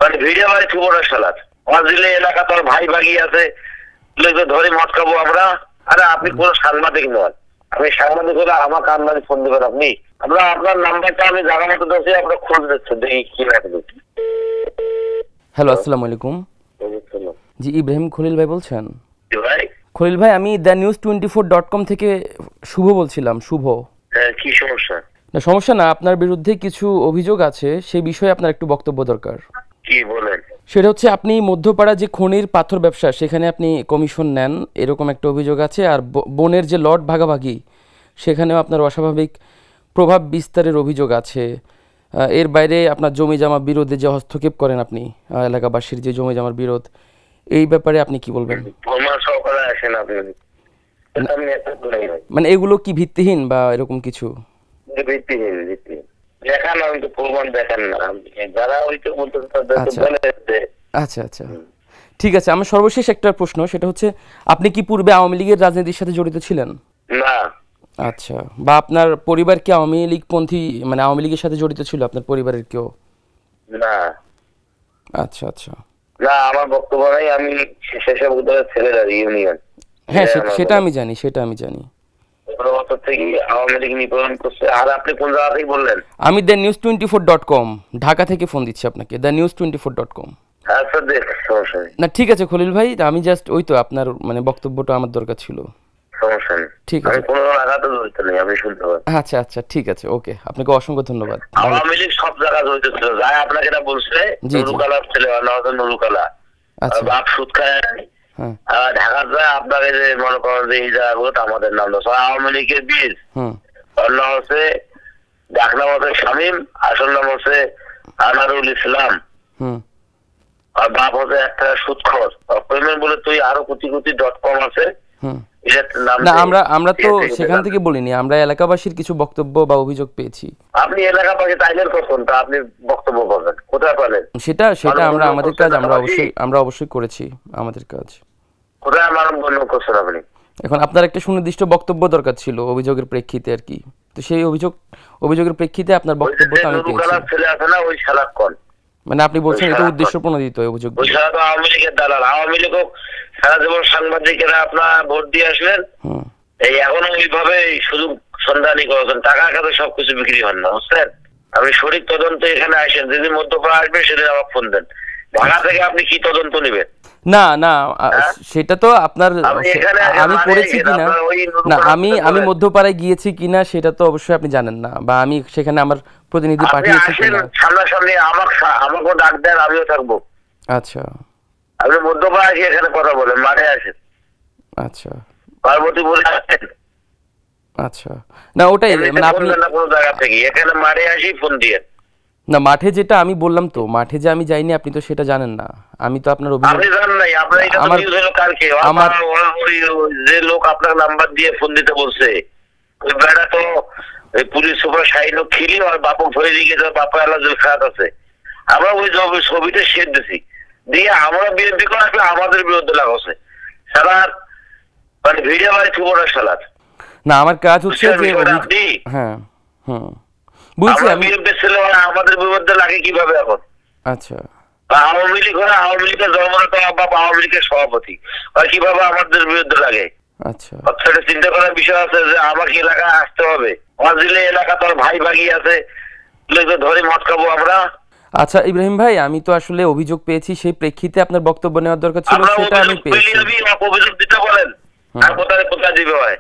মানে ভিডিও বাড়ি থুবো সালাদ দিলে এলাকা তোর ভাই ভাগি আছে ধরে মদ খাবো আমরা। আরে আপনি কোন সাংবাদিক নন, আমি সাংবাদিক হলে আমার কান্নারে ফোন দেবেন আপনি। আমরা আপনার নাম্বারটা আমি জায়গা মতো দিচ্ছি, আপনার খোঁজ দিচ্ছেন দেখি কি রাখবেন। হ্যালো, আসসালামু আলাইকুম। জি, ইব্রাহিম খলিল ভাই বলছেন? ভাই খলিল ভাই, আমি thenews24.com থেকে শুভ বলছিলাম। শুভ, কি সমস্যা? না সমস্যা না, আপনার বিরুদ্ধে কিছু অভিযোগ আছে, সেই বিষয়ে আপনার একটু বক্তব্য দরকার। কি বলেন? সেটা হচ্ছে আপনি মধ্যপাড়া যে খনির পাথর ব্যবসা, সেখানে আপনি কমিশন নেন, এরকম একটা অভিযোগ আছে। আর বনের যে লট ভাগাভাগি, সেখানেও আপনার অস্বাভাবিক প্রভাব বিস্তারের অভিযোগ আছে। এর বাইরে আপনার জমি জমা বিরোধে যে হস্তক্ষেপ করেন আপনি, এলাকাবাসীর যে জমি জমার বিরোধ, এই ব্যাপারে আপনি কি বলবেন? মানে এগুলো কি ভিত্তিহীন বা এরকম কিছু? আচ্ছা আচ্ছা, ঠিক আছে। আমার সর্বশেষ একটা প্রশ্ন, সেটা হচ্ছে আপনি কি পূর্বে আওয়ামী লীগের রাজনীতির সাথে জড়িত ছিলেন? না। আচ্ছা, বা আপনার পরিবার কি আওয়ামী লীগ পন্থী, মানে আওয়ামী লীগের সাথে জড়িত ছিল আপনার পরিবারের কেউ? না। আচ্ছা আচ্ছা, না, আমার বক্তব্য নাই। আমি শেষে বলতে ছেলেরা ইউনিয়ন, হ্যাঁ সেটা আমি জানি, সেটা আমি জানি। আমি thenews24.com ঢাকা থেকে ফোন দিচ্ছি আপনাকে, thenews24.com। না ঠিক আছে খলিল ভাই, আমি জাস্ট ওই তো আপনার মানে বক্তব্যটা আমার দরকার ছিল। ঠিক আছে, আচ্ছা আচ্ছা, ঠিক আছে, ওকে, আপনাকে অসংখ্য ধন্যবাদ। আওয়ামী লীগ সব জায়গায় জড়িত ছিল, যাই আপনাকে এটা বলছে নুরুকালার ছেলে নুরুকালা বাপ সুদ খায় ঢাকা যায়। আপনাকে যে মনে করেন যে এই জায়গাগুলো আমাদের নাম আওয়ামী লীগের বীজ, ওর নাম হচ্ছে ডাক নাম হচ্ছে শামীম, আসল নাম হচ্ছে আনারুল ইসলাম, আর বাপ হচ্ছে একটা সুদখোর বলে তুই আরো কোটি.com আছে। না, আমরা তো সেখান থেকে বলিনি, আমরা এলাকাবাসীর কিছু বক্তব্য বা অভিযোগ পেয়েছি। আপনি এলাকাবাসী টাইলের করছেন, তা আপনি বক্তব্য করবেন কোথায় পারেন? সেটা আমরা আমাদের কাজ আমরা অবশ্যই করেছি আমাদের কাজ। কোথায় মানববন্ধন করছেন আপনি? এখন আপনার একটা সুনির্দিষ্ট বক্তব্য দরকার ছিল অভিযোগের প্রেক্ষিতে আর কি, তো সেই অভিযোগের প্রেক্ষিতে আপনার বক্তব্যটা আমি পেয়েছি। ছেলে আছে না ওই শালাকন, মানে আপনি বলছেন এটা উদ্দেশ্য প্রণোদিত অভিযোগ? ওই শালা তো আওয়ামী লীগের দালাল। আওয়ামী লীগ সারা জীবন সাংবাদিকেরা আপনার ভোট দিয়ে আসলেন, এই এখনো ওইভাবে শুধু সন্ধানী করেছেন, টাকা খাতে সবকিছু বিক্রি হন না, বুঝছেন? আপনি সঠিক তদন্ত এখানে আসেন, যেদিন মধ্যপাড়া আসবে সেদিন আমার ফোন দেন। ঢাকা থেকে আপনি কি তদন্ত নেবেন? না না, সেটা তো আপনার আমি করেছি কিনা, না আমি মধ্যপাড়ায় গিয়েছি কিনা সেটা তো অবশ্যই আপনি জানেন না, বা আমি সেখানে আমার প্রতিনিধি পাঠিয়েছি কিনা। সামনাসামনি আমাকে ডাক দেন, আমিও থাকবো। আচ্ছা, আপনি মধ্যপাড়া এসে এখানে কথা বলেন, মাঠে আসেন। আচ্ছা, পার্বতী বলে আসেন। আচ্ছা, না ওটাই মানে আপনি কোনো জায়গা থেকে এখানে মাঠে আসি ফোন দিয়ে। না, মাঠে যেটা আমি বললাম, তো মাঠে যে আমি যাইনি আপনি তো সেটা জানেন না। আমি তো আপনার অভিযোগ, আপনি জানেন নাই, আপনার এটা তো নিউজ হলো কালকে। আমার যে লোক আপনার নাম্বার দিয়ে ফোন দিতে বলছে, ওই বেড়া তো পুলিশ সুপার শাহিন খিলি আর বাপক ধরে দিয়ে গেছে, বাপা আল্লাহ জেল খাত আছে। আমরা ওই ছবিটা শেয়ার দিছি, দিয়ে আমরা বিএনপি করে আসলে আমাদের বিরুদ্ধে লাগাচ্ছে সারা, মানে ভিডিও বাড়ি থুবো সালাদ। না, আমার কাজ হচ্ছে যে হ্যাঁ বুঝছি, আমি আমাদের বিরুদ্ধে লাগে কিভাবে এখন? আচ্ছা, আওয়ামী লীগ হয়, আওয়ামী লীগের জন্মদাতা বাবা আওয়ামী লীগের সভাপতি, কিভাবে আমাদের বিরুদ্ধে লাগে? আচ্ছা, সেটা চিন্তা করার বিষয় আছে যে আমাকে এলাকায় আসতে হবে, দিলে এলাকা তোর ভাই ভাগি আছে ধরে মদ খাবো আমরা। আচ্ছা ইব্রাহিম ভাই, আমি তো আসলে অভিযোগ পেয়েছি, সেই প্রেক্ষিতে আপনার বক্তব্য নেওয়ার দরকার ছিল, সেটা আমি পেয়েছি। অভিযোগ দিতে বলেন, আর কোথায় কোথায় দিবে হয়?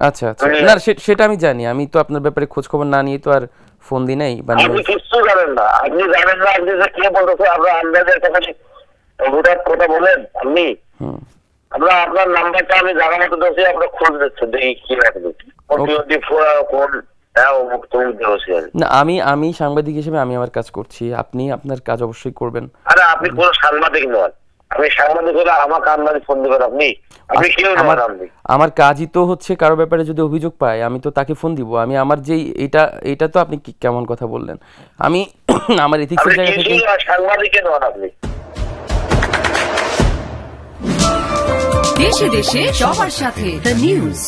আচ্ছা আচ্ছা, না সেটা আমি জানি, আমি তো আপনার ব্যাপারে খোঁজ খবর না নিয়ে তো আর ফোন দিই নাই। আপনি কিছু জানেন না, আপনি জানেন না আপনি যে কে বলতেছে, আমরা আন্দাজের কথা বলেন আপনি। আমরা আপনার নাম্বারটা আমি জায়গা মতো দিচ্ছি, আপনার খোঁজ দিচ্ছেন দেখি কি রাখবে। না, আমি সাংবাদিক হিসেবে আমি আমার কাজ করছি, আপনি আপনার কাজ অবশ্যই করবেন। আরে আপনি কোন সাংবাদিক নন, আমি সাংবাদিক হলে আমার কান্নারে ফোন দিবেন আপনি। আপনি কেউ নন। আমার কাজই তো হচ্ছে কারো ব্যাপারে যদি অভিযোগ পাই আমি তো তাকে ফোন দিব। আমি আমার যেই এটা তো আপনি কেমন কথা বললেন, আমি আমার এথিক্সের জায়গা থেকে সাংবাদিক নন আপনি। দেশে দেশে সবার সাথে দ্য নিউজ।